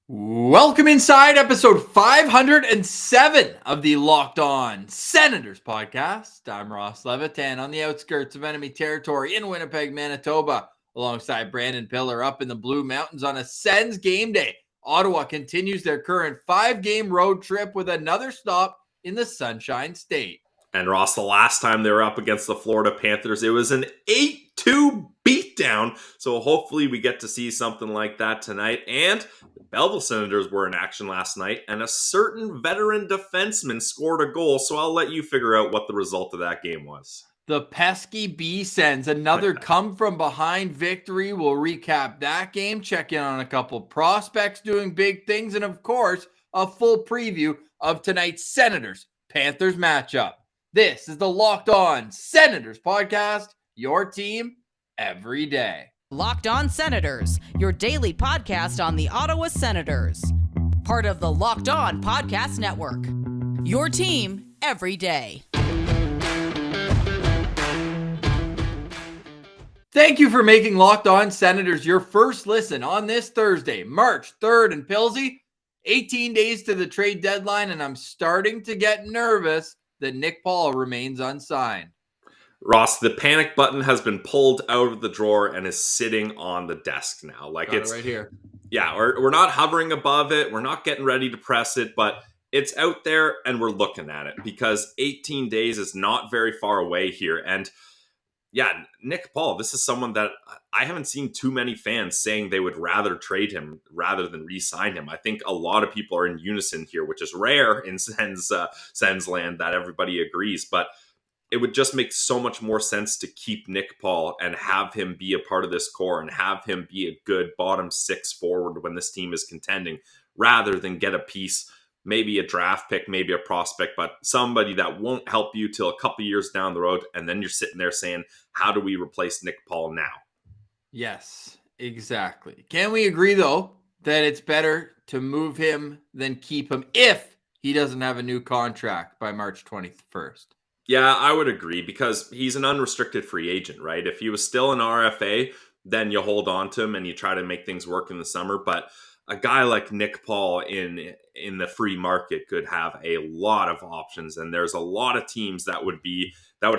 Welcome inside episode 507 of the Locked On Senators podcast. I'm Ross Levitan on the outskirts of enemy territory in Winnipeg, Manitoba, alongside Brandon Piller up in the Blue Mountains on a Sens game day. Ottawa continues their current 5-game road trip with another stop in the Sunshine State. And Ross, the last time they were up against the Florida Panthers, it was an 8-2 beatdown. So hopefully we get to see something like that tonight. And the Belleville Senators were in action last night, and a certain veteran defenseman scored a goal. So I'll let you figure out what the result of that game was. The Pesky B-Sens, another come-from-behind victory. We'll recap that game, check in on a couple prospects doing big things, and of course, a full preview of tonight's Senators-Panthers matchup. This is the Locked On Senators podcast, your team every day. Locked On Senators, your daily podcast on the Ottawa Senators. Part of the Locked On Podcast Network. Your team every day. Thank you for making Locked On Senators your first listen on this Thursday, March 3rd in Pilsy. 18 days to the trade deadline, and I'm starting to get nervous that Nick Paul remains unsigned. Ross, the panic button has been pulled out of the drawer and is sitting on the desk now. It's right here. Yeah, we're not hovering above it. We're not getting ready to press it, but it's out there and we're looking at it because 18 days is not very far away here. And yeah, Nick Paul, this is someone that I haven't seen too many fans saying they would rather trade him rather than re-sign him. I think a lot of people are in unison here, which is rare in Sens land that everybody agrees. But it would just make so much more sense to keep Nick Paul and have him be a part of this core and have him be a good bottom six forward when this team is contending rather than get a piece, maybe a draft pick, maybe a prospect, but somebody that won't help you till a couple years down the road. And then you're sitting there saying, how do we replace Nick Paul now? Yes, exactly. Can we agree, though, that it's better to move him than keep him if he doesn't have a new contract by March 21st? Yeah, I would agree because he's an unrestricted free agent, right? If he was still an RFA, then you hold on to him and you try to make things work in the summer. But a guy like Nick Paul in the free market could have a lot of options, and there's a lot of teams that would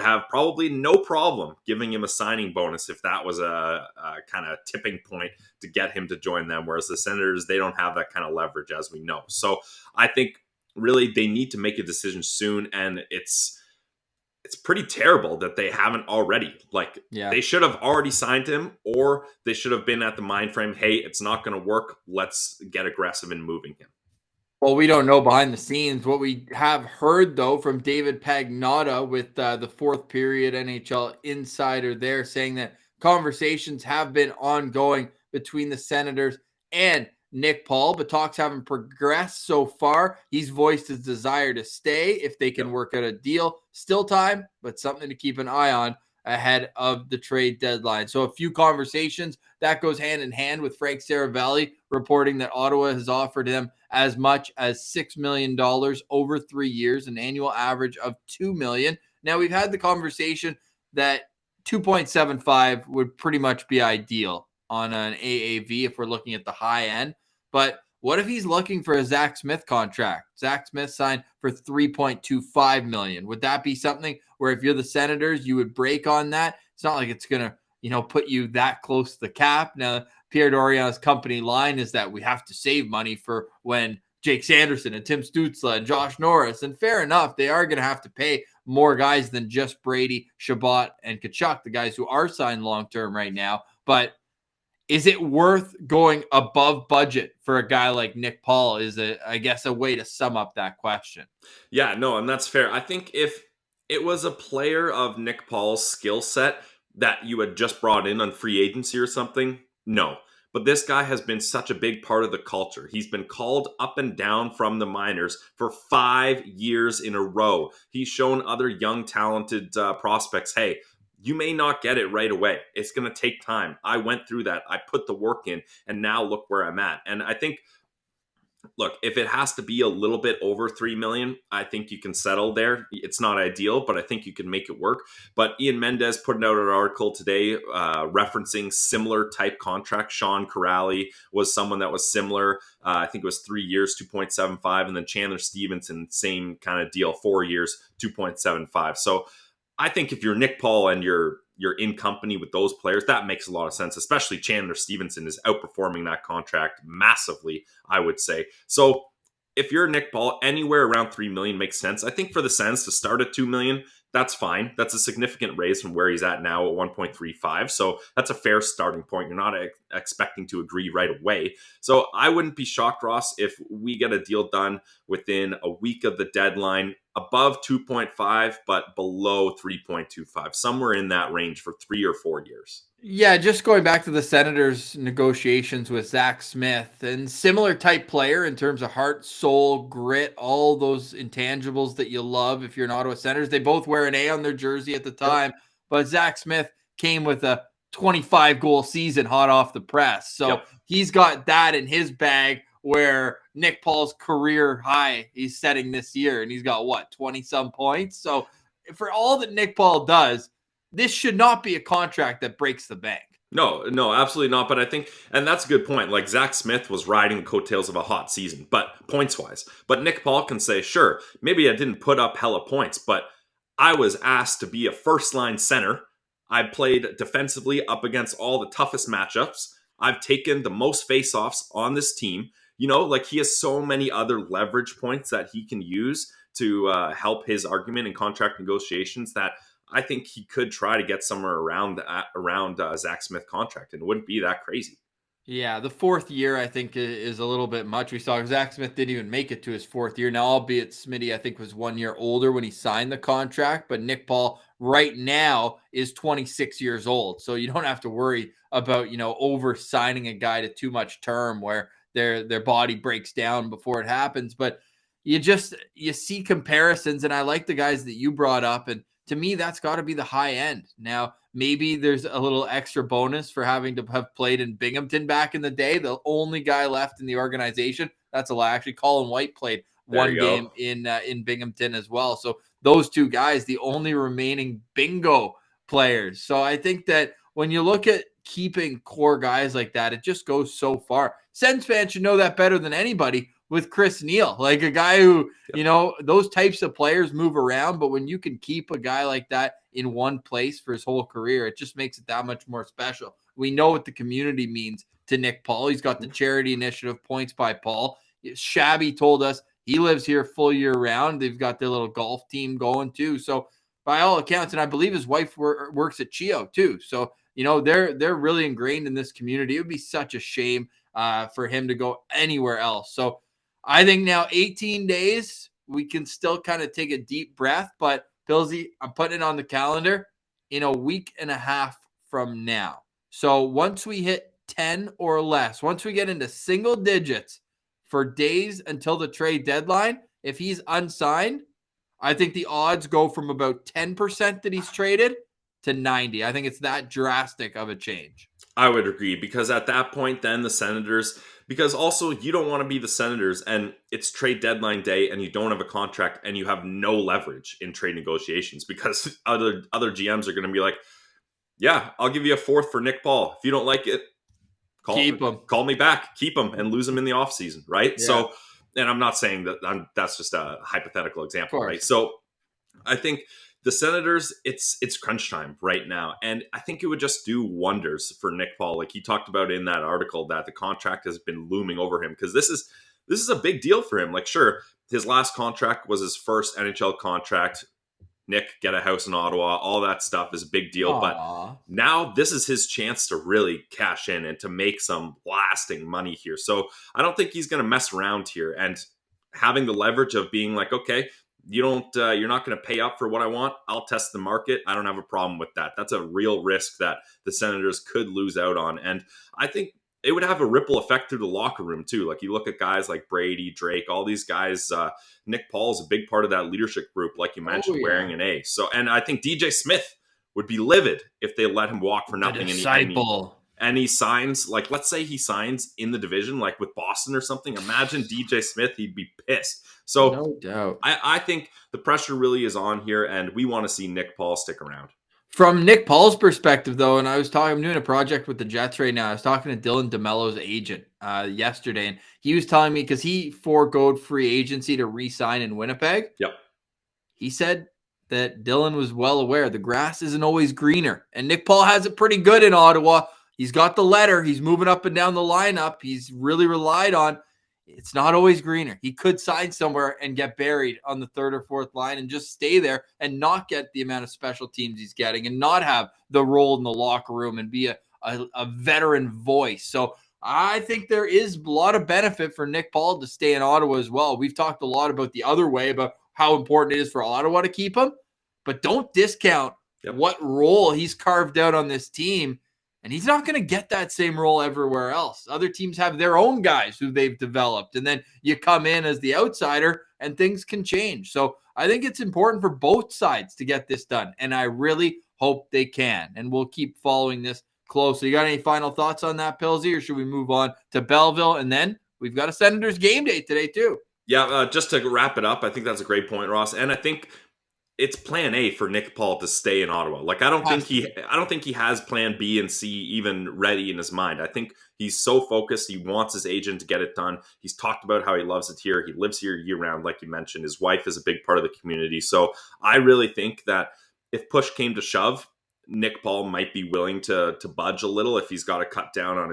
have probably no problem giving him a signing bonus if that was a kind of tipping point to get him to join them. Whereas the Senators, they don't have that kind of leverage, as we know. So I think really they need to make a decision soon, and it's pretty terrible that they haven't already. They should have already signed him, or they should have been at the mind frame, hey, it's not going to work. Let's get aggressive in moving him. Well, we don't know behind the scenes. What we have heard, though, from David Pagnotta with the fourth period NHL insider there, saying that conversations have been ongoing between the Senators and Nick Paul, but talks haven't progressed so far. He's voiced his desire to stay if they can work out a deal. Still time, but something to keep an eye on ahead of the trade deadline. So a few conversations that goes hand in hand with Frank Saravalli reporting that Ottawa has offered him as much as $6 million over 3 years, an annual average of $2 million. Now we've had the conversation that 2.75 would pretty much be ideal on an AAV if we're looking at the high end. But what if he's looking for a Zach Smith contract? Zach Smith signed for $3.25 million. Would that be something where if you're the Senators, you would break on that? It's not like it's going to, put you that close to the cap. Now, Pierre Dorian's company line is that we have to save money for when Jake Sanderson and Tim Stützle and Josh Norris. And fair enough, they are going to have to pay more guys than just Brady, Shabbat, and Tkachuk, the guys who are signed long-term right now. But is it worth going above budget for a guy like Nick Paul is, I guess, a way to sum up that question. Yeah, no, and that's fair. I think if it was a player of Nick Paul's skill set that you had just brought in on free agency or something, no. But this guy has been such a big part of the culture. He's been called up and down from the minors for 5 years in a row. He's shown other young, talented prospects, hey, you may not get it right away. It's going to take time. I went through that. I put the work in, and now look where I'm at. And I think look, if it has to be a little bit over $3 million, I think you can settle there. It's not ideal, but I think you can make it work. But Ian Mendez put out an article today referencing similar type contract. Sean Corrali was someone that was similar. I think it was 3 years, 2.75. And then Chandler Stevenson, same kind of deal, 4 years, 2.75. So I think if you're Nick Paul and you're in company with those players, that makes a lot of sense, especially Chandler Stevenson is outperforming that contract massively, I would say. So if you're Nick Paul, anywhere around $3 million makes sense. I think for the Sens to start at $2 million, that's fine. That's a significant raise from where he's at now at 1.35. So that's a fair starting point. You're not expecting to agree right away. So I wouldn't be shocked, Ross, if we get a deal done within a week of the deadline, above 2.5, but below 3.25, somewhere in that range for 3 or 4 years. Yeah, just going back to the Senators' negotiations with Zach Smith, and similar type player in terms of heart, soul, grit, all those intangibles that you love if you're an Ottawa Senators. They both wear an A on their jersey at the time, but Zach Smith came with a 25-goal season hot off the press. So he's got that in his bag where Nick Paul's career high he's setting this year, and he's got, 20-some points? So for all that Nick Paul does, this should not be a contract that breaks the bank. No, absolutely not. But I think, and that's a good point. Like Zach Smith was riding the coattails of a hot season, but points wise. But Nick Paul can say, sure, maybe I didn't put up hella points, but I was asked to be a first line center. I played defensively up against all the toughest matchups. I've taken the most faceoffs on this team. You know, like he has so many other leverage points that he can use to help his argument in contract negotiations that I think he could try to get somewhere around Zach Smith contract, and it wouldn't be that crazy. Yeah, the fourth year I think is a little bit much. We saw Zach Smith didn't even make it to his fourth year. Now, albeit Smitty, I think, was 1 year older when he signed the contract, but Nick Paul right now is 26 years old. So you don't have to worry about, over signing a guy to too much term where their body breaks down before it happens. But you see comparisons, and I like the guys that you brought up, and to me, that's got to be the high end. Now, maybe there's a little extra bonus for having to have played in Binghamton back in the day. The only guy left in the organization. That's a lie. Actually, Colin White played one game in Binghamton as well. So those two guys, the only remaining bingo players. So I think that when you look at keeping core guys like that, it just goes so far. Sens fans should know that better than anybody with Chris Neil, like a guy who, those types of players move around, but when you can keep a guy like that in one place for his whole career, it just makes it that much more special. We know what the community means to Nick Paul. He's got the charity initiative Points by Paul. Shabby told us he lives here full year round. They've got their little golf team going too. So by all accounts, and I believe his wife works at Chio too. So, they're really ingrained in this community. It would be such a shame for him to go anywhere else. So I think now 18 days, we can still kind of take a deep breath. But, Pillsy, I'm putting it on the calendar in a week and a half from now. So once we hit 10 or less, once we get into single digits for days until the trade deadline, if he's unsigned, I think the odds go from about 10% that he's traded to 90. I think it's that drastic of a change. I would agree, because at that point, then the Senators, because also you don't want to be the Senators and it's trade deadline day and you don't have a contract and you have no leverage in trade negotiations, because other GMs are going to be like, yeah, I'll give you a fourth for Nick Paul. If you don't like it, call me back, keep him, and lose him in the offseason, right? Yeah. So, and I'm not saying that that's just a hypothetical example, right? So I think the Senators, it's crunch time right now. And I think it would just do wonders for Nick Paul. Like he talked about in that article that the contract has been looming over him, because this is a big deal for him. Like, sure, his last contract was his first NHL contract. Nick, get a house in Ottawa, all that stuff is a big deal. Aww. But now this is his chance to really cash in and to make some lasting money here. So I don't think he's going to mess around here. And having the leverage of being like, okay, you're not going to pay up for what I want. I'll test the market. I don't have a problem with that. That's a real risk that the Senators could lose out on. And I think it would have a ripple effect through the locker room too. Like you look at guys like Brady, Drake, all these guys, Nick Paul is a big part of that leadership group, like you mentioned, wearing an A. So, and I think DJ Smith would be livid if they let him walk for nothing. The disciple. and he signs, like, let's say he signs in the division, like with Boston or something. Imagine DJ Smith, he'd be pissed. So No doubt. I think the pressure really is on here, and we want to see Nick Paul stick around. From Nick Paul's perspective, though, and I'm doing a project with the Jets right now. I was talking to Dylan DeMello's agent yesterday, and he was telling me, because he foregoed free agency to re-sign in Winnipeg. Yep. He said that Dylan was well aware the grass isn't always greener, and Nick Paul has it pretty good in Ottawa. He's got the letter. He's moving up and down the lineup. He's really relied on. It's not always greener. He could sign somewhere and get buried on the third or fourth line and just stay there and not get the amount of special teams he's getting and not have the role in the locker room and be a veteran voice. So I think there is a lot of benefit for Nick Paul to stay in Ottawa as well. We've talked a lot about the other way, about how important it is for Ottawa to keep him, but don't discount what role he's carved out on this team. And he's not going to get that same role everywhere else. Other teams have their own guys who they've developed. And then you come in as the outsider and things can change. So I think it's important for both sides to get this done. And I really hope they can. And we'll keep following this closely. You got any final thoughts on that, Pilsy? Or should we move on to Belleville? And then we've got a Senators game day today too. Yeah, just to wrap it up, I think that's a great point, Ross. And I think it's plan A for Nick Paul to stay in Ottawa. Like, I don't think he has plan B and C even ready in his mind. I think he's so focused. He wants his agent to get it done. He's talked about how he loves it here. He lives here year round, like you mentioned. His wife is a big part of the community. So I really think that if push came to shove, Nick Paul might be willing to budge a little if he's got to cut down on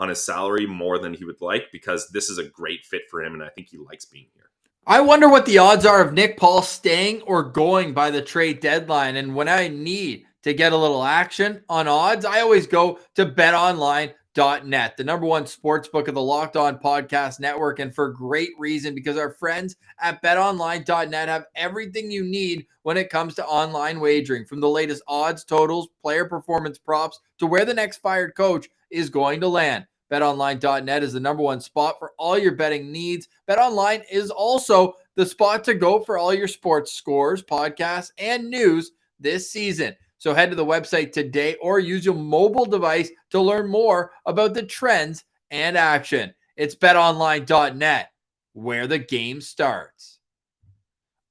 his salary more than he would like, because this is a great fit for him, and I think he likes being here. I wonder what the odds are of Nick Paul staying or going by the trade deadline. And when I need to get a little action on odds, I always go to BetOnline.net, the number one sports book of the Locked On Podcast Network. And for great reason, because our friends at BetOnline.net have everything you need when it comes to online wagering, from the latest odds, totals, player performance props, to where the next fired coach is going to land. BetOnline.net is the number one spot for all your betting needs. BetOnline is also the spot to go for all your sports scores, podcasts, and news this season. So head to the website today or use your mobile device to learn more about the trends and action. It's BetOnline.net, where the game starts.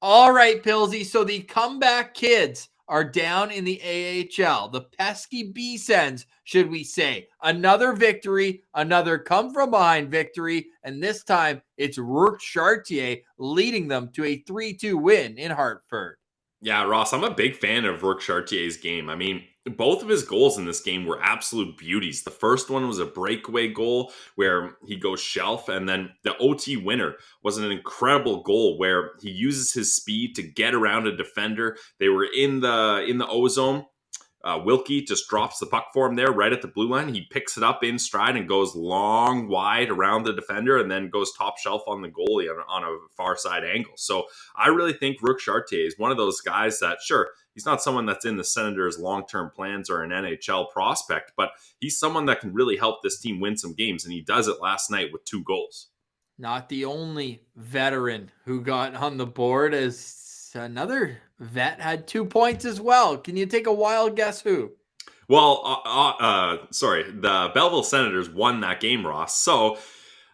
All right, Pilsy. So the comeback kids are down in the AHL. The pesky B-Sens, should we say. Another victory, another come-from-behind victory, and this time it's Rourke Chartier leading them to a 3-2 win in Hartford. Yeah, Ross, I'm a big fan of Rourke Chartier's game. I mean, both of his goals in this game were absolute beauties. The first one was a breakaway goal where he goes shelf, and then the OT winner was an incredible goal where he uses his speed to get around a defender. They were in the O-zone. Wilkie just drops the puck for him there right at the blue line. He picks it up in stride and goes long, wide around the defender, and then goes top shelf on the goalie on a far side angle. So I really think Rourke Chartier is one of those guys that, sure, he's not someone that's in the Senators' long-term plans or an NHL prospect, but he's someone that can really help this team win some games, and he does it last night with 2 goals. Not the only veteran who got on the board, as another vet had 2 points as well. Can you take a wild guess who? Well, the Belleville Senators won that game, Ross. So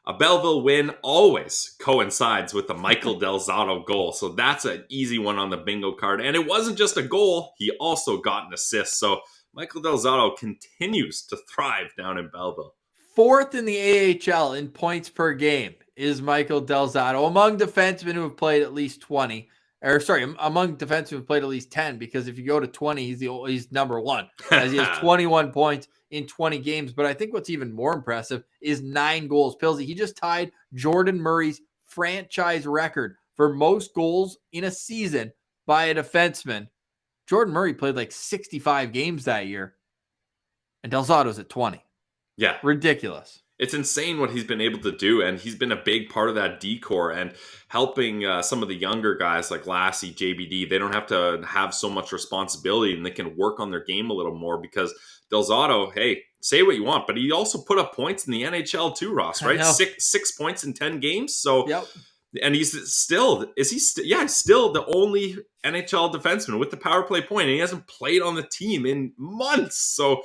a Belleville win always coincides with the Michael Del Zotto goal. So that's an easy one on the bingo card. And it wasn't just a goal. He also got an assist. So Michael Del Zotto continues to thrive down in Belleville. 4th in the AHL in points per game is Michael Del Zotto, among defensemen who have played at least 20. Among defensemen who have played at least 10, because if you go to 20, he's number one, as he has 21 points in 20 games. But I think what's even more impressive is 9 goals. Pilsy, he just tied Jordan Murray's franchise record for most goals in a season by a defenseman. Jordan Murray played like 65 games that year, and Del Zotto's at 20. Yeah. Ridiculous. It's insane what he's been able to do, and he's been a big part of that D-core and helping some of the younger guys like Lassie, JBD. They don't have to have so much responsibility, and they can work on their game a little more, because Del Zotto, hey, say what you want, but he also put up points in the NHL too, Ross, right? 6 points in 10 games. So, yep. And he's still, he's still the only NHL defenseman with the power play point, and he hasn't played on the team in months. So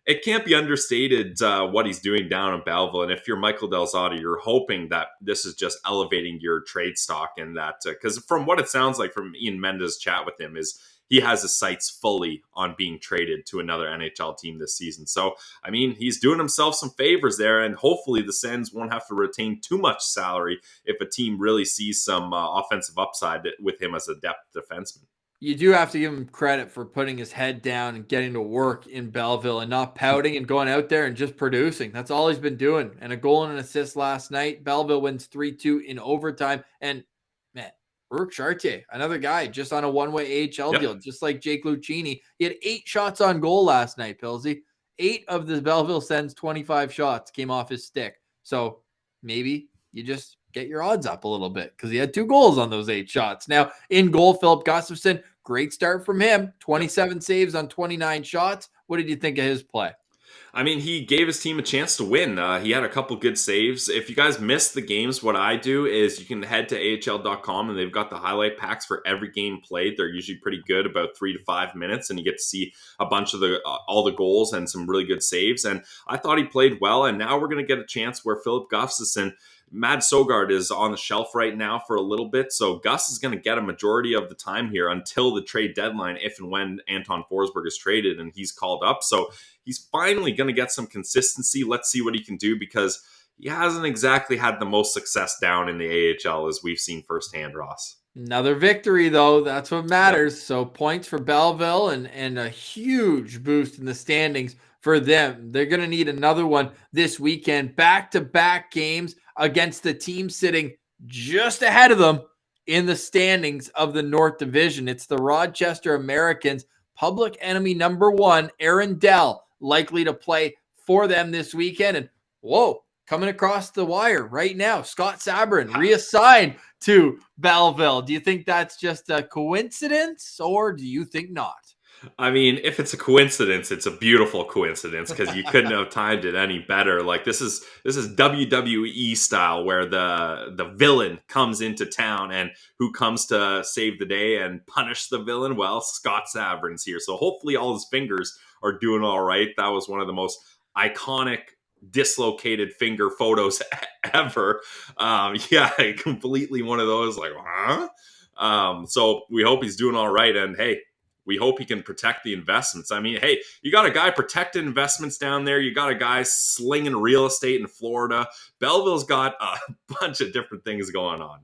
it can't be understated what he's doing down in Belleville. And if you're Michael Del Zotto, you're hoping that this is just elevating your trade stock, and that because from what it sounds like from Ian Mendes' chat with him is he has his sights fully on being traded to another NHL team this season. So, I mean, he's doing himself some favors there, and hopefully the Sens won't have to retain too much salary if a team really sees some offensive upside with him as a depth defenseman. You do have to give him credit for putting his head down and getting to work in Belleville and not pouting and going out there and just producing. That's all he's been doing. And a goal and an assist last night. Belleville wins 3-2 in overtime. And man, Brooke Chartier, another guy just on a one-way AHL deal, just like Jake Lucchini. He had 8 shots on goal last night, Pilsy. 8 of the Belleville Sens' 25 shots came off his stick. So maybe you just get your odds up a little bit because he had 2 goals on those 8 shots. Now, in goal, Philip Gustafsson, great start from him. 27 saves on 29 shots. What did you think of his play? I mean, he gave his team a chance to win. He had a couple good saves. If you guys missed the games, what I do is you can head to AHL.com and they've got the highlight packs for every game played. They're usually pretty good, about 3 to 5 minutes, and you get to see a bunch of all the goals and some really good saves. And I thought he played well, and now we're going to get a chance where Philip Gustafsson, Mads Søgaard is on the shelf right now for a little bit, so Gus is going to get a majority of the time here until the trade deadline, if and when Anton Forsberg is traded and he's called up. So he's finally going to get some consistency. Let's see what he can do, because he hasn't exactly had the most success down in the AHL, as we've seen firsthand, Ross. Another victory, though. That's what matters. Yep. So points for Belleville and a huge boost in the standings for them. They're going to need another one this weekend. Back-to-back games against the team sitting just ahead of them in the standings of the North Division. It's the Rochester Americans. Public enemy number 1, Aaron Dell, likely to play for them this weekend. And whoa, coming across the wire right now, Scott Sabrin reassigned to Belleville. Do you think that's just a coincidence, or do you think not? I mean, if it's a coincidence, it's a beautiful coincidence, because you couldn't have timed it any better. Like this is WWE style, where the villain comes into town, and who comes to save the day and punish the villain? Well, Scott Sabrin's here. So hopefully all his fingers are doing all right. That was one of the most iconic dislocated finger photos ever. Completely one of those, like, huh? So we hope he's doing all right, and hey, we hope he can protect the investments. I mean, hey, you got a guy protecting investments down there. You got a guy slinging real estate in Florida. Belleville's got a bunch of different things going on.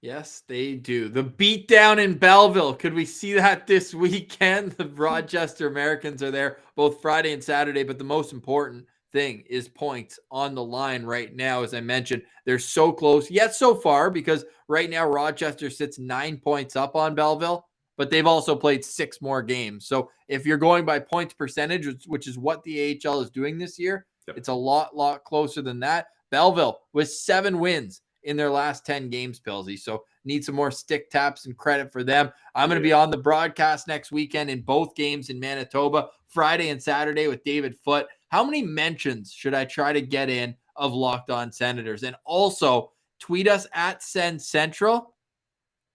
Yes, they do. The beatdown in Belleville. Could we see that this weekend? The Rochester Americans are there both Friday and Saturday, but the most important thing is points on the line right now. As I mentioned, they're so close, yet so far, because right now Rochester sits 9 points up on Belleville, but they've also played 6 more games. So if you're going by points percentage, which is what the AHL is doing this year, It's a lot closer than that. Belleville with 7 wins in their last 10 games, Pilsy. So need some more stick taps and credit for them. I'm going to be on the broadcast next weekend in both games in Manitoba, Friday and Saturday with David Foote. How many mentions should I try to get in of Locked On Senators? And also tweet us at Sen Central.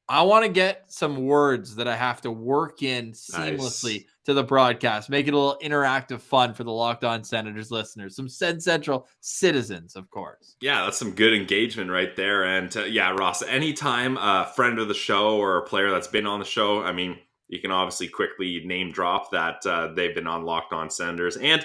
I want to get some words that I have to work in seamlessly to the broadcast. Make it a little interactive fun for the Locked On Senators listeners. Some Sen Central citizens, of course. Yeah, that's some good engagement right there. And Ross, anytime a friend of the show or a player that's been on the show, I mean, you can obviously quickly name drop that they've been on Locked On Senators. And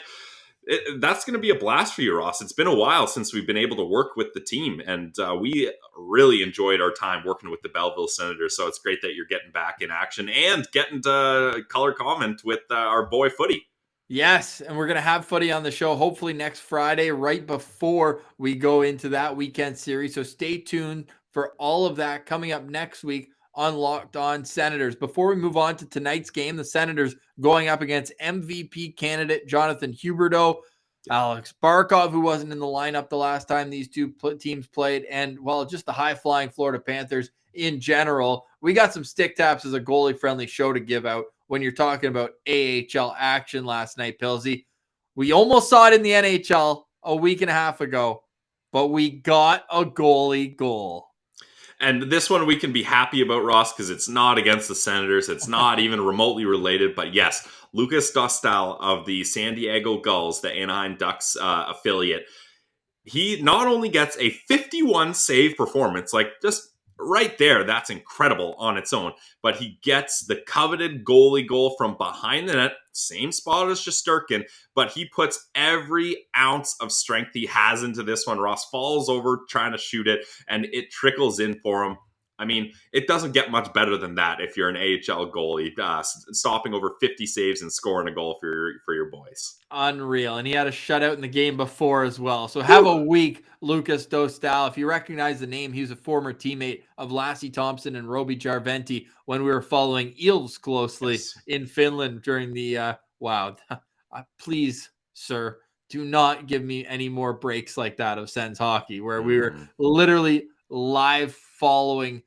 that's going to be a blast for you, Ross. It's been a while since we've been able to work with the team, and we really enjoyed our time working with the Belleville Senators. So it's great that you're getting back in action and getting to color comment with our boy Footy. Yes, and we're going to have Footy on the show hopefully next Friday, right before we go into that weekend series. So stay tuned for all of that coming up next week on Locked On Senators. Before we move on to tonight's game, the Senators going up against MVP candidate Jonathan Huberdeau, Alex Barkov, who wasn't in the lineup the last time these two teams played, and, well, just the high-flying Florida Panthers in general. We got some stick taps as a goalie-friendly show to give out when you're talking about AHL action last night, Pilsy. We almost saw it in the NHL a week and a half ago, but we got a goalie goal. And this one we can be happy about, Ross, because it's not against the Senators. It's not even remotely related. But yes, Lucas Dostal of the San Diego Gulls, the Anaheim Ducks affiliate, he not only gets a 51 save performance, like just right there, that's incredible on its own, but he gets the coveted goalie goal from behind the net, same spot as Shesterkin, but he puts every ounce of strength he has into this one. Ross falls over trying to shoot it, and it trickles in for him. I mean, it doesn't get much better than that if you're an AHL goalie, stopping over 50 saves and scoring a goal for your boys. Unreal. And he had a shutout in the game before as well. So have a week, Lucas Dostal. If you recognize the name, he was a former teammate of Lassie Thompson and Roby Jarventi when we were following Eels closely in Finland during the wow. Please, sir, do not give me any more breaks like that of Sens hockey, where we were literally live following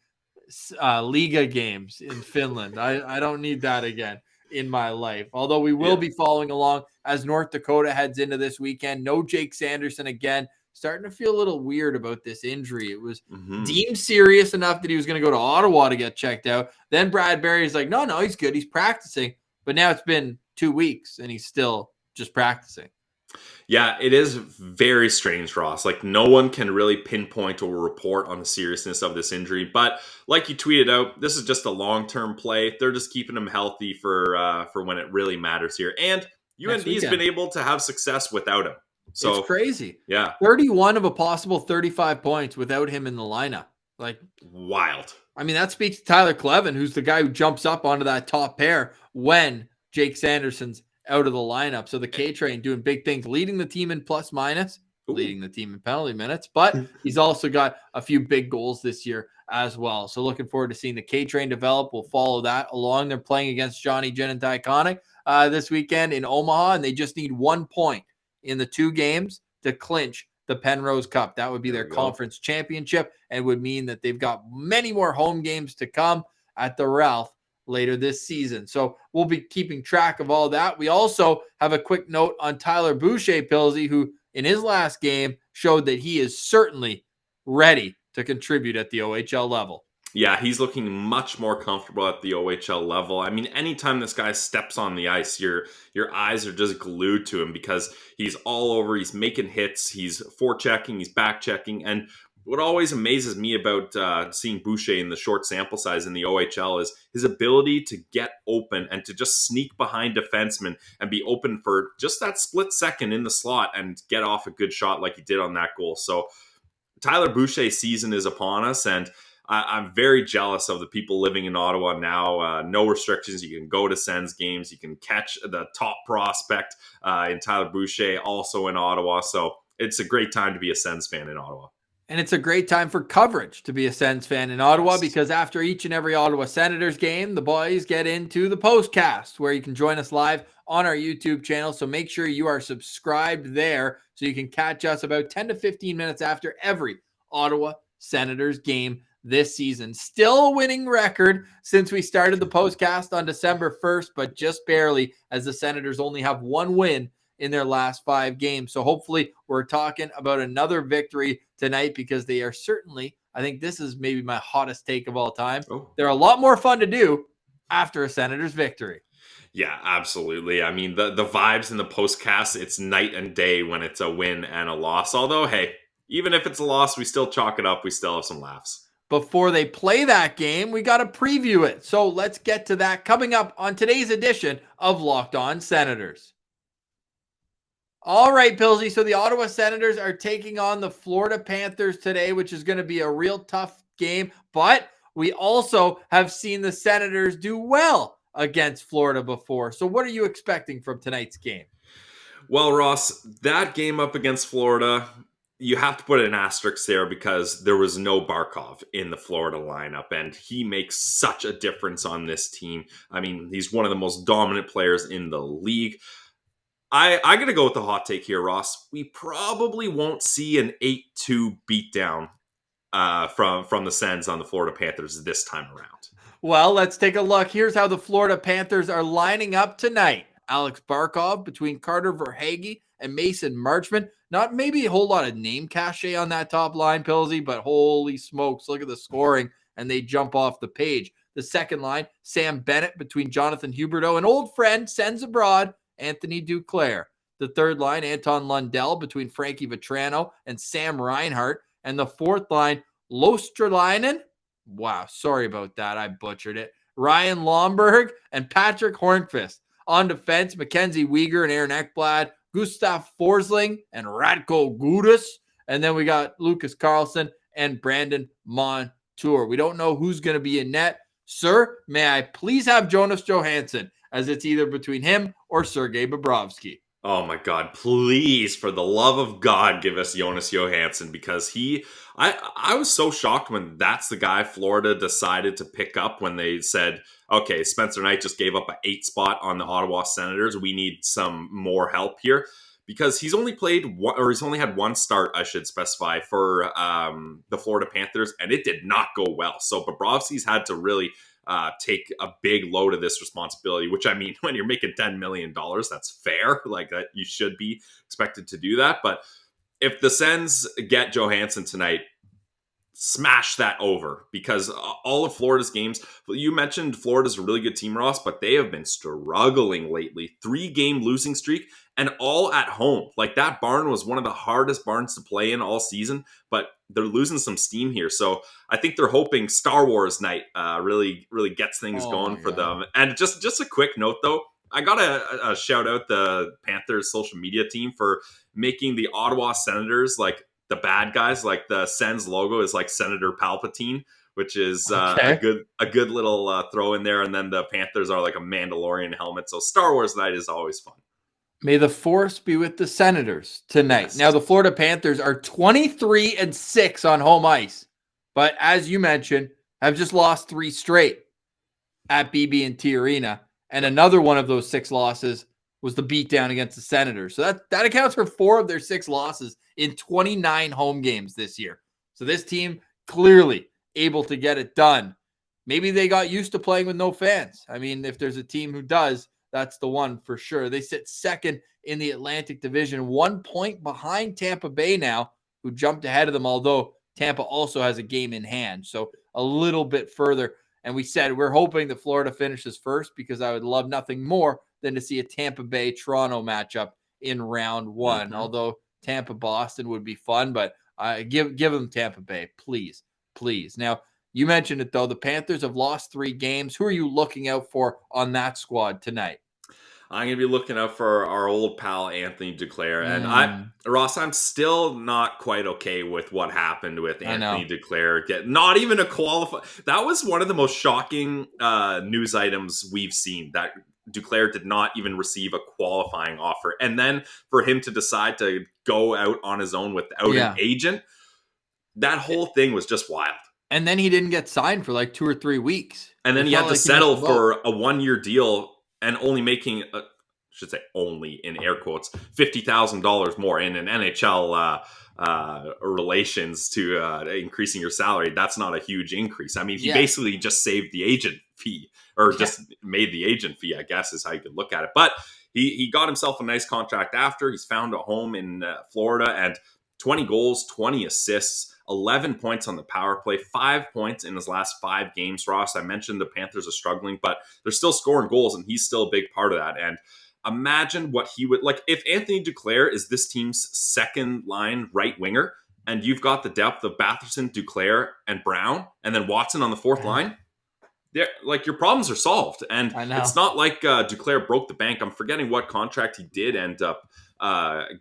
Liga games in Finland. I don't need that again in my life. Although we will be following along as North Dakota heads into this weekend. No Jake Sanderson again. Starting to feel a little weird about this injury. It was deemed serious enough that he was going to go to Ottawa to get checked out. Then Brad Berry's like, no, he's good. He's practicing. But now it's been 2 weeks and he's still just practicing. Yeah, it is very strange, Ross. Like, no one can really pinpoint or report on the seriousness of this injury. But like you tweeted out, this is just a long-term play. They're just keeping him healthy for when it really matters here. And UND's been able to have success without him. So it's crazy. Yeah. 31 of a possible 35 points without him in the lineup. Like, wild. I mean, that speaks to Tyler Clevin, who's the guy who jumps up onto that top pair when Jake Sanderson's out of the lineup. So the K-Train doing big things, leading the team in plus minus, leading the team in penalty minutes, but he's also got a few big goals this year as well. So looking forward to seeing the K-Train develop. We'll follow that along. They're playing against Johnny Jen and Iconic this weekend in Omaha, and they just need 1 point in the 2 games to clinch the Penrose Cup. That would be their conference championship and would mean that they've got many more home games to come at the Ralph later this season. So we'll be keeping track of all that. We also have a quick note on Tyler Boucher, Pilsy, who in his last game showed that he is certainly ready to contribute at the OHL level. Yeah, he's looking much more comfortable at the OHL level. I mean, anytime this guy steps on the ice, your eyes are just glued to him because he's all over. He's making hits. He's forechecking. He's back-checking. And what always amazes me about seeing Boucher in the short sample size in the OHL is his ability to get open and to just sneak behind defensemen and be open for just that split second in the slot and get off a good shot like he did on that goal. So Tyler Boucher's season is upon us, and I'm very jealous of the people living in Ottawa now. No restrictions. You can go to Sens games. You can catch the top prospect in Tyler Boucher, also in Ottawa. So it's a great time to be a Sens fan in Ottawa. And it's a great time for coverage to be a Sens fan in Ottawa because after each and every Ottawa Senators game, the boys get into the postcast where you can join us live on our YouTube channel. So make sure you are subscribed there so you can catch us about 10 to 15 minutes after every Ottawa Senators game this season. Still a winning record since we started the postcast on December 1st, but just barely as the Senators only have 1 win in their last 5 games. So hopefully we're talking about another victory tonight because they are certainly, I think this is maybe my hottest take of all time. They're a lot more fun to do after a Senators victory. Yeah, absolutely. I mean, the vibes in the postcast, it's night and day when it's a win and a loss. Although, hey, even if it's a loss, we still chalk it up. We still have some laughs. Before they play that game, we got to preview it. So let's get to that coming up on today's edition of Locked On Senators. All right, Pilsy. So the Ottawa Senators are taking on the Florida Panthers today, which is going to be a real tough game. But we also have seen the Senators do well against Florida before. So what are you expecting from tonight's game? Well, Ross, that game up against Florida, you have to put an asterisk there because there was no Barkov in the Florida lineup, and he makes such a difference on this team. I mean, he's one of the most dominant players in the league. I got to go with the hot take here, Ross. We probably won't see an 8-2 beatdown from the Sens on the Florida Panthers this time around. Well, let's take a look. Here's how the Florida Panthers are lining up tonight. Alex Barkov between Carter Verhaeghe and Mason Marchment. Not maybe a whole lot of name cachet on that top line, Pilsy, but holy smokes, look at the scoring, and they jump off the page. The second line, Sam Bennett between Jonathan Huberdeau and old friend, sends abroad, Anthony Duclair. The third line, Anton Lundell between Frankie Vetrano and Sam Reinhart. And the fourth line, Lostralainen. Wow, sorry about that. I butchered it. Ryan Lomberg and Patrick Hornqvist. On defense, Mackenzie Weegar and Aaron Ekblad, Gustav Forsling and Radko Gudas. And then we got Lucas Carlson and Brandon Montour. We don't know who's going to be in net. Sir, may I please have Jonas Johansson, as it's either between him or Sergei Bobrovsky. Oh my God, please, for the love of God, give us Jonas Johansson, because I was so shocked when that's the guy Florida decided to pick up when they said, okay, Spencer Knight just gave up an 8 spot on the Ottawa Senators. We need some more help here, because he's only had one start, I should specify, for the Florida Panthers, and it did not go well. So Bobrovsky's had to really take a big load of this responsibility, which, I mean, when you're making $10 million, that's fair. Like, that, you should be expected to do that. But if the Sens get Johansson tonight, smash that over, because all of Florida's games, you mentioned Florida's a really good team, Ross, but they have been struggling lately. 3-game losing streak, and all at home. Like, that barn was one of the hardest barns to play in all season, but they're losing some steam here. So I think they're hoping Star Wars night really gets things going for them. And just a quick note, though, I got to shout out the Panthers social media team for making the Ottawa Senators like the bad guys. Like, the Sens logo is like Senator Palpatine, which is a good little throw in there. And then the Panthers are like a Mandalorian helmet. So Star Wars night is always fun. May the force be with the Senators tonight. Yes. Now, the Florida Panthers are 23-6 on home ice, but as you mentioned, have just lost 3 straight at BB&T Arena, and another one of those 6 losses was the beatdown against the Senators. So that accounts for 4 of their 6 losses in 29 home games this year. So this team clearly able to get it done. Maybe they got used to playing with no fans. I mean, if there's a team who does, that's the one for sure. They sit second in the Atlantic Division, 1 point behind Tampa Bay now, who jumped ahead of them, although Tampa also has a game in hand. So a little bit further. And we said we're hoping that Florida finishes first, because I would love nothing more than to see a Tampa Bay-Toronto matchup in round 1. Although Tampa-Boston would be fun, but give them Tampa Bay, please. Now, you mentioned it, though. The Panthers have lost 3 games. Who are you looking out for on that squad tonight? I'm going to be looking out for our old pal, Anthony Duclair. And Ross, I'm still not quite okay with what happened with Anthony Duclair. Not even a qualify. That was one of the most shocking news items we've seen, that Duclair did not even receive a qualifying offer. And then for him to decide to go out on his own without an agent, that whole thing was just wild. And then he didn't get signed for like 2 or 3 weeks. And then he had to settle for a 1-year deal and only making, should say only in air quotes, $50,000 more in an NHL relations to increasing your salary. That's not a huge increase. I mean, he basically just saved the agent fee, or just made the agent fee, I guess is how you could look at it. But he got himself a nice contract after. He's found a home in Florida, and 20 goals, 20 assists, 11 points on the power play, 5 points in his last 5 games, Ross. I mentioned the Panthers are struggling, but they're still scoring goals, and he's still a big part of that. And imagine what he would like if Anthony Duclair is this team's second line right winger, and you've got the depth of Batherson, Duclair, and Brown, and then Watson on the 4th line. Like, your problems are solved. And it's not like Duclair broke the bank. I'm forgetting what contract he did end up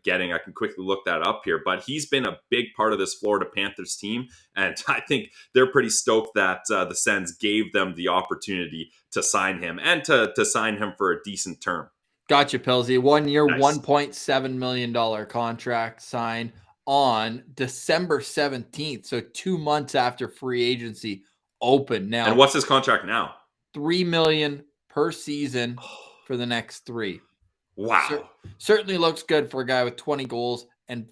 getting. I can quickly look that up here, but he's been a big part of this Florida Panthers team, and I think they're pretty stoked that the Sens gave them the opportunity to sign him, and to sign him for a decent term. Gotcha, Pilsy. 1 year, nice. $1.7 million contract signed on December 17th, so 2 months after free agency opened. Now, and what's his contract now? $3 million per season for the next 3. Wow. Certainly looks good for a guy with 20 goals and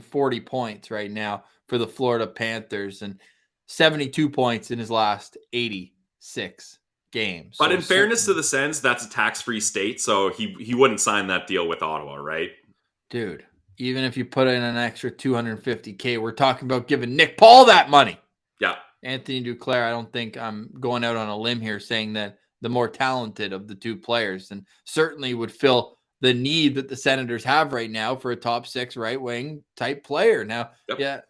40 points right now for the Florida Panthers, and 72 points in his last 86 games. But in fairness to the Sens, that's a tax-free state, so he wouldn't sign that deal with Ottawa, right? Dude, even if you put in an extra $250K, we're talking about giving Nick Paul that money. Yeah. Anthony Duclair, I don't think I'm going out on a limb here saying that the more talented of the two players, and certainly would fill the need that the Senators have right now for a top 6 right wing type player. Now, Yep. yeah.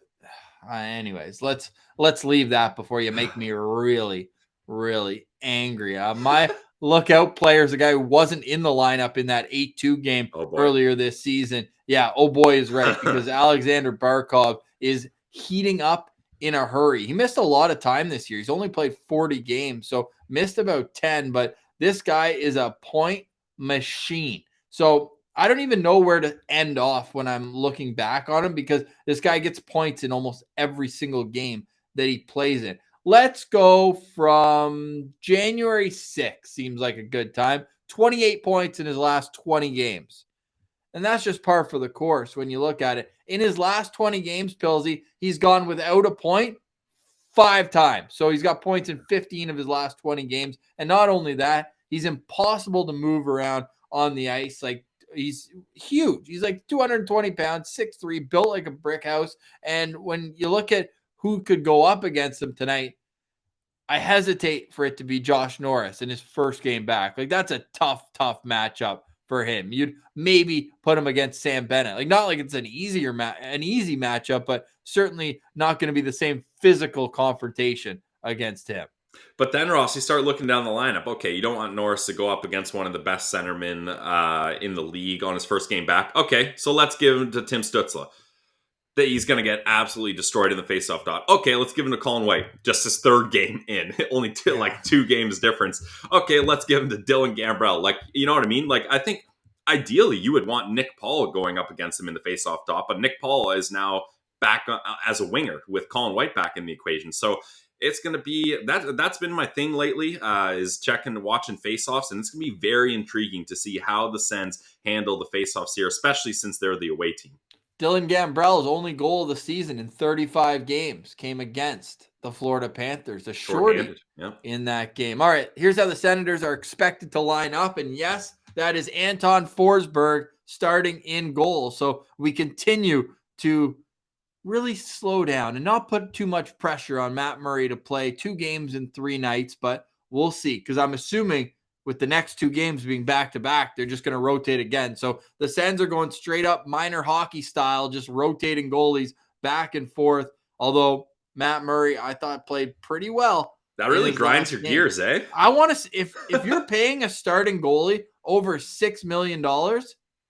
Anyways, let's leave that before you make me really, really angry. My lookout player is a guy who wasn't in the lineup in that 8-2 game earlier this season. Yeah, oh boy is right, because Alexander Barkov is heating up in a hurry. He missed a lot of time this year. He's only played 40 games, so missed about 10, but this guy is a point machine. So I don't even know where to end off when I'm looking back on him, because this guy gets points in almost every single game that he plays in. Let's go from January 6th. Seems like a good time. 28 points in his last 20 games. And that's just par for the course when you look at it. In his last 20 games, Pilsy, he's gone without a point 5 times. So he's got points in 15 of his last 20 games. And not only that, he's impossible to move around on the ice. Like, he's huge. He's like 220 pounds, 6'3", built like a brick house. And when you look at who could go up against him tonight, I hesitate for it to be Josh Norris in his first game back. Like, that's a tough matchup for him. You'd maybe put him against Sam Bennett. Like, not like it's an easy matchup, but certainly not going to be the same physical confrontation against him. But then, Ross, you start looking down the lineup. Okay, you don't want Norris to go up against one of the best centermen in the league on his first game back. Okay, so let's give him to Tim Stützle. That he's going to get absolutely destroyed in the faceoff dot. Okay, let's give him to Colin White. Just his third game in. Only like 2 games difference. Okay, let's give him to Dylan Gambrell. Like, you know what I mean? Like, I think ideally you would want Nick Paul going up against him in the faceoff dot, but Nick Paul is now back as a winger with Colin White back in the equation. So it's going to be that's been my thing lately, is checking and watching faceoffs, and it's going to be very intriguing to see how the Sens handle the faceoffs here, especially since they're the away team. Dylan Gambrell's only goal of the season in 35 games came against the Florida Panthers, a shorty in that game. All right, here's how the Senators are expected to line up, and yes, that is Anton Forsberg starting in goal. So we continue to really slow down and not put too much pressure on Matt Murray to play 2 games in 3 nights, but we'll see, because I'm assuming with the next 2 games being back-to-back, they're just going to rotate again. So the Sens are going straight up minor hockey style, just rotating goalies back and forth. Although Matt Murray, I thought, played pretty well. That really grinds your gears, eh? I want to, if you're paying a starting goalie over $6 million,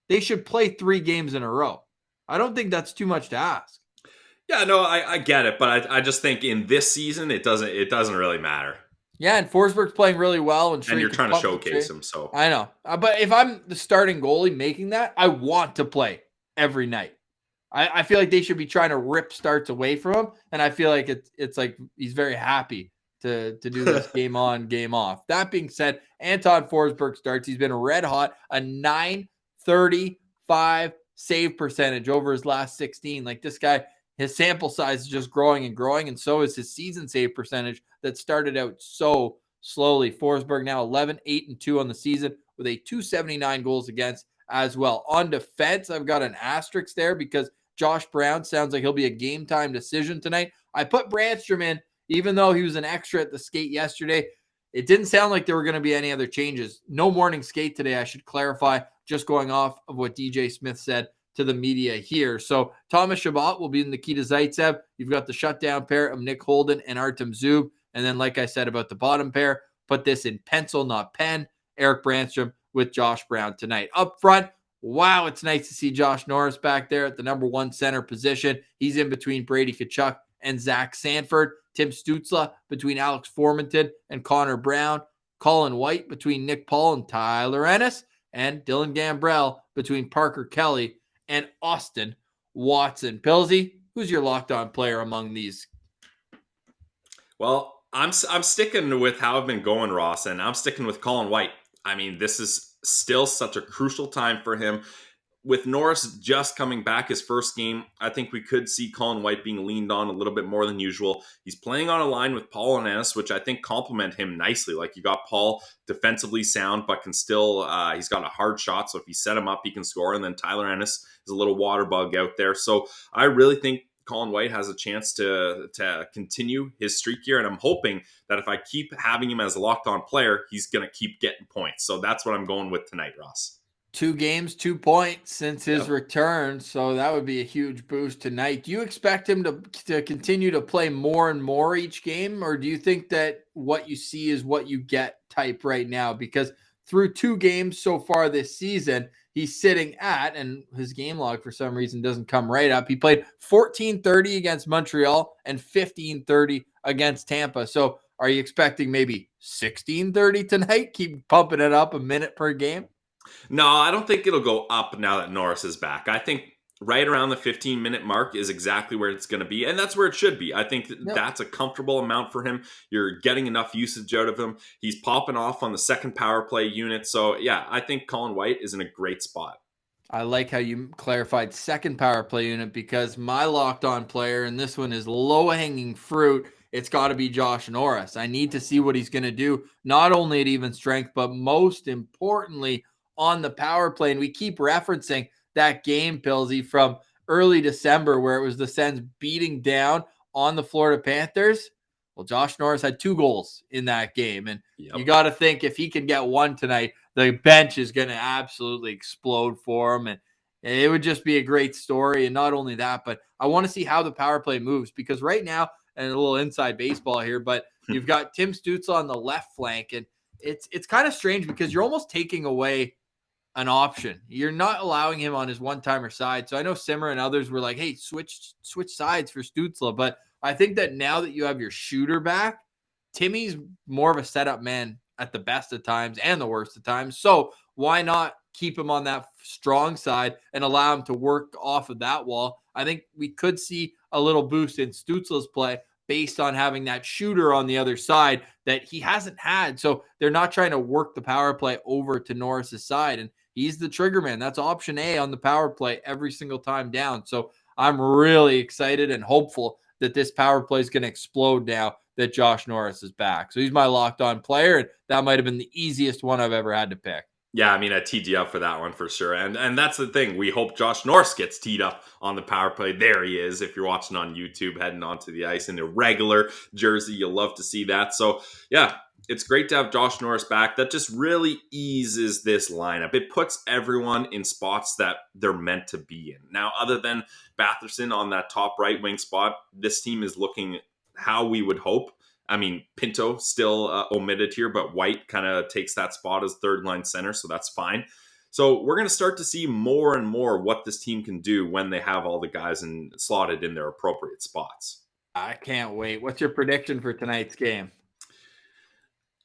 they should play 3 games in a row. I don't think that's too much to ask. Yeah, no, I get it, but I just think in this season it doesn't really matter. Yeah, and Forsberg's playing really well. And you're trying to showcase him, so. I know. But if I'm the starting goalie making that, I want to play every night. I feel like they should be trying to rip starts away from him, and I feel like it's like he's very happy to do this game on, game off. That being said, Anton Forsberg starts. He's been red hot, a .935 save percentage over his last 16. Like, this guy, his sample size is just growing, and so is his season save percentage that started out so slowly. Forsberg now 11-8-2 on the season with a .279 goals against as well. On defense, I've got an asterisk there because Josh Brown sounds like he'll be a game time decision tonight. I put Brandstrom in, even though he was an extra at the skate yesterday. It didn't sound like there were going to be any other changes. No morning skate today, I should clarify, just going off of what DJ Smith said to the media here. So Thomas Chabot will be in Nikita Zaitsev. You've got the shutdown pair of Nick Holden and Artem Zub. And then, like I said about the bottom pair, put this in pencil, not pen, Erik Brandstrom with Josh Brown tonight. Up front, wow, it's nice to see Josh Norris back there at the number 1 center position. He's in between Brady Tkachuk and Zach Sanford. Tim Stützle between Alex Formenton and Connor Brown. Colin White between Nick Paul and Tyler Ennis. And Dylan Gambrell between Parker Kelly and Austin Watson. Pilsy, who's your locked-on player among these? Well, I'm sticking with how I've been going, Ross, and I'm sticking with Colin White. I mean, this is still such a crucial time for him. With Norris just coming back his first game, I think we could see Colin White being leaned on a little bit more than usual. He's playing on a line with Paul and Ennis, which I think complement him nicely. Like, you got Paul defensively sound, but can still, he's got a hard shot. So if you set him up, he can score. And then Tyler Ennis is a little water bug out there. So I really think Colin White has a chance to continue his streak here. And I'm hoping that if I keep having him as a locked on player, he's going to keep getting points. So that's what I'm going with tonight, Ross. 2 games, 2 points since his return. So that would be a huge boost tonight. Do you expect him to continue to play more and more each game? Or do you think that what you see is what you get type right now? Because through 2 games so far this season, he's sitting at, and his game log for some reason doesn't come right up. He played 14:30 against Montreal and 15:30 against Tampa. So are you expecting maybe 16:30 tonight? Keep pumping it up a minute per game? No, I don't think it'll go up now that Norris is back. I think right around the 15-minute mark is exactly where it's going to be, and that's where it should be. I think that's a comfortable amount for him. You're getting enough usage out of him. He's popping off on the second power play unit. So, yeah, I think Colin White is in a great spot. I like how you clarified second power play unit, because my locked on player, and this one is low-hanging fruit, it's got to be Josh Norris. I need to see what he's going to do, not only at even strength, but most importantly on the power play. And we keep referencing that game, Pillsy, from early December where it was the Sens beating down on the Florida Panthers. Well, Josh Norris had 2 goals in that game. And you got to think if he can get 1 tonight, the bench is going to absolutely explode for him. And it would just be a great story. And not only that, but I want to see how the power play moves, because right now, and a little inside baseball here, but you've got Tim Stützle on the left flank. And it's kind of strange because you're almost taking away an option. You're not allowing him on his one-timer side. So I know Simmer and others were like, hey, switch sides for Stützle. But I think that now that you have your shooter back, Timmy's more of a setup man at the best of times and the worst of times. So why not keep him on that strong side and allow him to work off of that wall? I think we could see a little boost in Stützle's play based on having that shooter on the other side that he hasn't had. So they're not trying to work the power play over to Norris's side. And he's the trigger man. That's option A on the power play every single time down. So I'm really excited and hopeful that this power play is going to explode now that Josh Norris is back. So he's my locked on player, and that might have been the easiest one I've ever had to pick. Yeah, I mean, I teed you up for that one for sure. And that's the thing. We hope Josh Norris gets teed up on the power play. There he is. If you're watching on YouTube, heading onto the ice in a regular jersey, you'll love to see that. So, yeah, it's great to have Josh Norris back. That just really eases this lineup. It puts everyone in spots that they're meant to be in. Now, other than Batherson on that top right wing spot, this team is looking how we would hope. I mean, Pinto still omitted here, but White kind of takes that spot as third line center, so that's fine. So we're going to start to see more and more what this team can do when they have all the guys slotted in their appropriate spots. I can't wait. What's your prediction for tonight's game?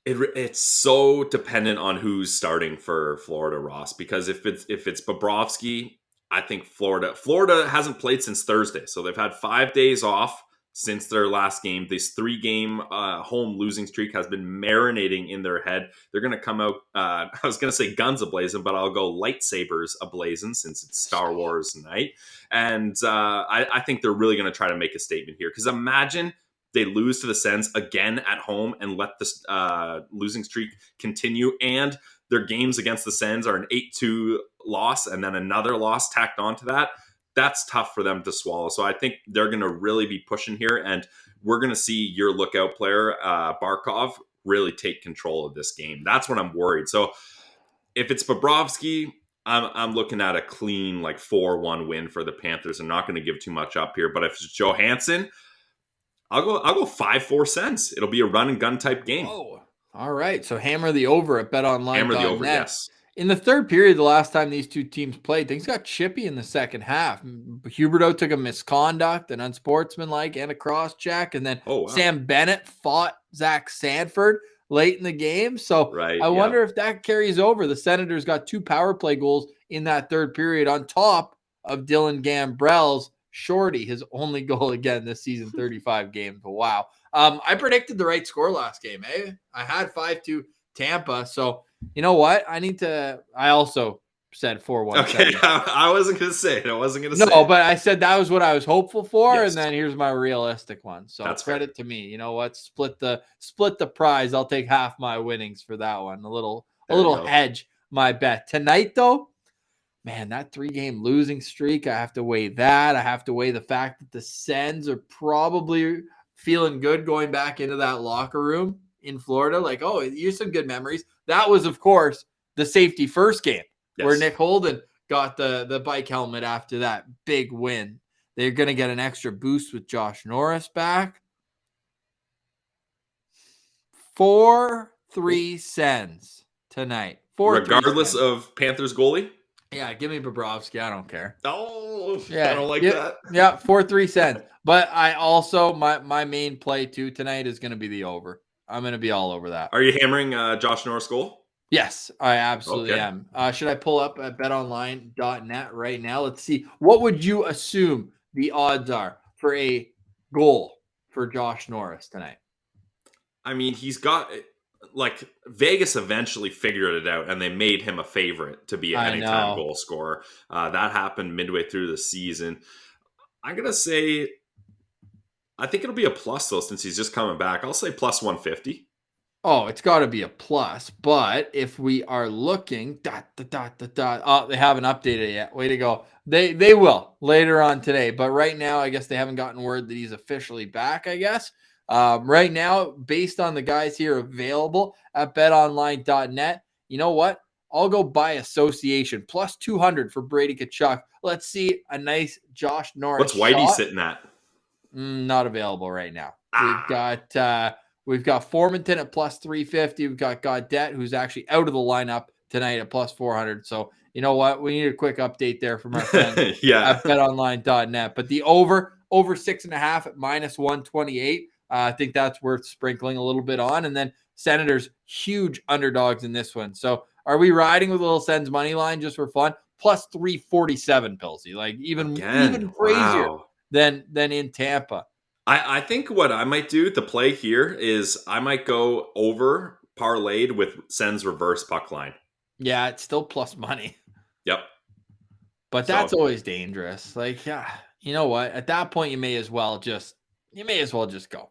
It's so dependent on who's starting for Florida, Ross, because if it's Bobrovsky, I think Florida hasn't played since Thursday, so they've had 5 days off since their last game. This 3-game home losing streak has been marinating in their head. They're going to come out, I was going to say guns a-blazing, but I'll go lightsabers a-blazing since it's Star Wars night. And I think they're really going to try to make a statement here, because imagine they lose to the Sens again at home and let this losing streak continue, and their games against the Sens are an 8-2 loss and then another loss tacked onto that. That's tough for them to swallow. So I think they're going to really be pushing here, and we're going to see your lookout player, Barkov, really take control of this game. That's what I'm worried. So if it's Bobrovsky, I'm looking at a clean 4-1 win for the Panthers. I'm not going to give too much up here, but if it's Johansson, I'll go 5-4 Sens. It'll be a run and gun type game. Oh, all right. So hammer the over at BetOnline. Hammer the over, yes. In the third period, the last time these two teams played, things got chippy in the second half. Huberdeau took a misconduct, an unsportsmanlike, and a cross check. And then Sam Bennett fought Zach Sanford late in the game. So I wonder if that carries over. The Senators got 2 power play goals in that third period on top of Dylan Gambrell's shorty, his only goal again this season, 35 games. Wow. I predicted the right score last game, eh? I had 5-2 Tampa. So you know what? I also said 4-1. Okay, I wasn't going to say it. I wasn't going to say it. No, but I said that was what I was hopeful for, yes. And then here's my realistic one. So that's credit to me. You know what? Split the prize. I'll take half my winnings for that one. A little hedge my bet. Tonight, though, man, that 3-game losing streak, I have to weigh that. I have to weigh the fact that the Sens are probably feeling good going back into that locker room in Florida. Like, oh, here's some good memories. That was, of course, the safety first game where Nick Holden got the bike helmet after that big win. They're going to get an extra boost with Josh Norris back. 4-3 Sens tonight. Regardless of Panthers goalie? Yeah, give me Bobrovsky. I don't care. Oh, yeah, I don't like that. Yeah, 4-3 Sens. But I also, my main play too tonight is going to be the over. I'm going to be all over that. Are you hammering Josh Norris goal? Yes, I absolutely am. Should I pull up at betonline.net right now? Let's see. What would you assume the odds are for a goal for Josh Norris tonight? I mean, he's got, like, Vegas eventually figured it out, and they made him a favorite to be an anytime goal scorer. That happened midway through the season. I'm going to say, I think it'll be a plus, though, since he's just coming back. I'll say plus 150. Oh, it's got to be a plus. But if we are looking, oh, they haven't updated it yet. Way to go. They will later on today. But right now, I guess they haven't gotten word that he's officially back, I guess. Right now, based on the guys here available at betonline.net, you know what? I'll go by association. Plus 200 for Brady Tkachuk. Let's see a nice Josh Norris. What's Whitey sitting at? Not available right now. We've got Formanton at plus 350. We've got Gaudette, who's actually out of the lineup tonight at plus 400. So, you know what? We need a quick update there from our friends at betonline.net. But the over 6.5 at minus 128. I think that's worth sprinkling a little bit on. And then Senators, huge underdogs in this one. So are we riding with a little Sens money line just for fun? Plus 347, Pilsy. Like even crazier than in Tampa. I think what I might do, the play here, is I might go over parlayed with Sens reverse puck line. Yeah, it's still plus money. Yep. But that's always dangerous. Like, yeah, you know what? At that point, you may as well just go.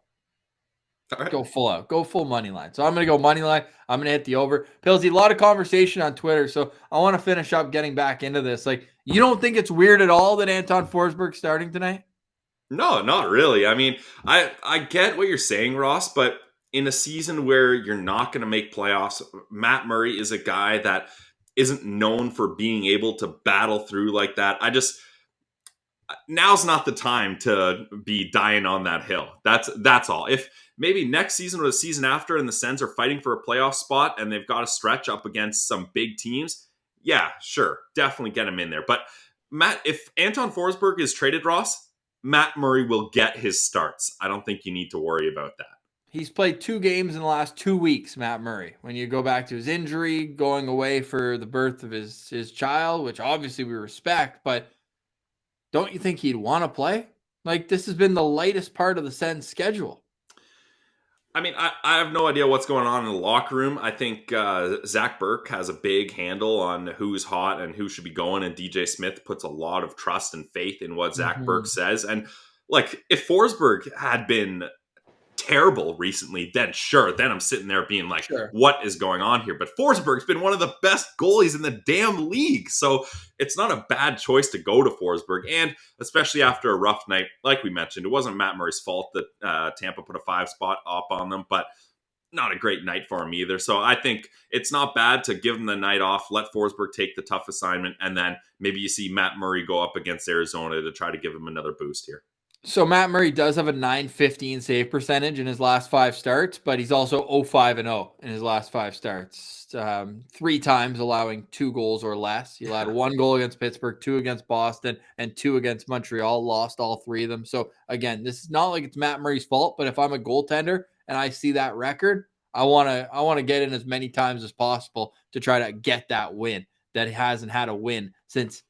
Right. Go full out. Go full money line. So I'm going to go money line. I'm going to hit the over. Pilsy, a lot of conversation on Twitter. So I want to finish up getting back into this. Like, you don't think it's weird at all that Anton Forsberg's starting tonight? No, not really. I mean, I get what you're saying, Ross, but in a season where you're not going to make playoffs, Matt Murray is a guy that isn't known for being able to battle through like that. Now's not the time to be dying on that hill. That's all. If maybe next season or the season after and the Sens are fighting for a playoff spot and they've got to stretch up against some big teams, yeah, sure, definitely get him in there. But Matt, if Anton Forsberg is traded, Ross, Matt Murray will get his starts. I don't think you need to worry about that. He's played 2 games in the last 2 weeks, Matt Murray. When you go back to his injury, going away for the birth of his child, which obviously we respect, but don't you think he'd want to play? Like, this has been the lightest part of the Sens schedule. I mean, I have no idea what's going on in the locker room. I think Zach Burke has a big handle on who's hot and who should be going, and DJ Smith puts a lot of trust and faith in what Zach Burke says. And, like, if Forsberg had been terrible recently, then I'm sitting there being like, what is going on here? But Forsberg's been one of the best goalies in the damn league. So it's not a bad choice to go to Forsberg. And especially after a rough night, like we mentioned, it wasn't Matt Murray's fault that Tampa put a 5-spot up on them, but not a great night for him either. So I think it's not bad to give him the night off, let Forsberg take the tough assignment, and then maybe you see Matt Murray go up against Arizona to try to give him another boost here. So Matt Murray does have a .915 save percentage in his last 5 starts, but he's also 0-5-0 in his last 5 starts. 3 times allowing 2 goals or less. He allowed 1 goal against Pittsburgh, 2 against Boston, and 2 against Montreal. Lost all 3 of them. So again, this is not like it's Matt Murray's fault, but if I'm a goaltender and I see that record, I want to get in as many times as possible to try to get that win that he hasn't had a win since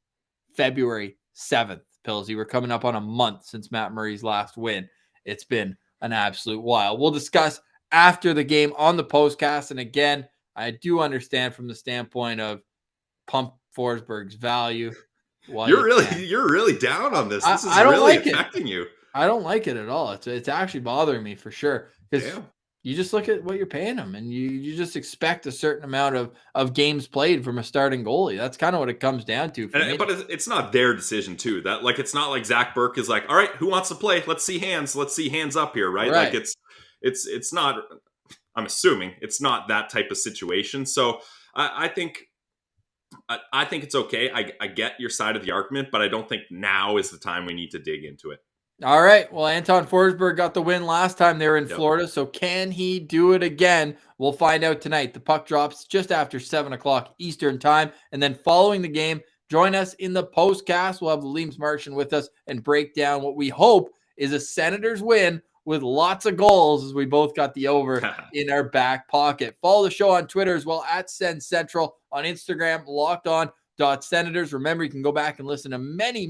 February 7th. Pilsy, we're coming up on a month since Matt Murray's last win. It's been an absolute while. We'll discuss after the game on the postcast. And again, I do understand from the standpoint of pump Forsberg's value. You're really down on this. This is really affecting you. I don't like it at all. It's actually bothering me for sure. Because You just look at what you're paying them, and you just expect a certain amount of games played from a starting goalie. That's kind of what it comes down to for me. But it's not their decision too. That like it's not like Zach Burke is like, all right, who wants to play? Let's see hands. Let's see hands up here, right? Right. Like it's not. I'm assuming it's not that type of situation. So I think it's okay. I get your side of the argument, but I don't think now is the time we need to dig into it. All right. Well, Anton Forsberg got the win last time they were in Yep. Florida. So can he do it again? We'll find out tonight. The puck drops just after 7 o'clock Eastern time. And then following the game, join us in the postcast. We'll have Leems Martian with us and break down what we hope is a Senators win with lots of goals, as we both got the over in our back pocket. Follow the show on Twitter as well, at Send Central, on Instagram, LockedOn.Senators. Remember, you can go back and listen to many,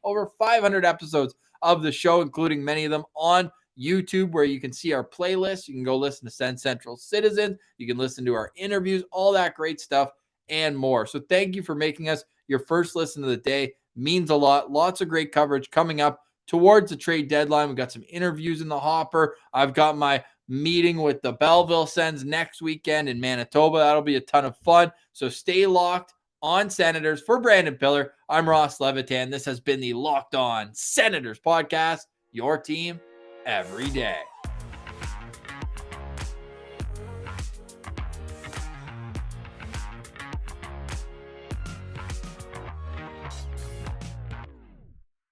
over 500 episodes of the show, including many of them on YouTube, where you can see our playlist. You can go listen to Send Central Citizens. You can listen to our interviews, all that great stuff and more. So thank you for making us your first listen of the day. Means a lot. Lots of great coverage coming up towards the trade deadline. We've got some interviews in the hopper. I've got my meeting with the Belleville Sens next weekend in Manitoba. That'll be a ton of fun. So stay locked on Senators. For Brandon Piller, I'm Ross Levitan. This has been the Locked On Senators podcast, your team every day.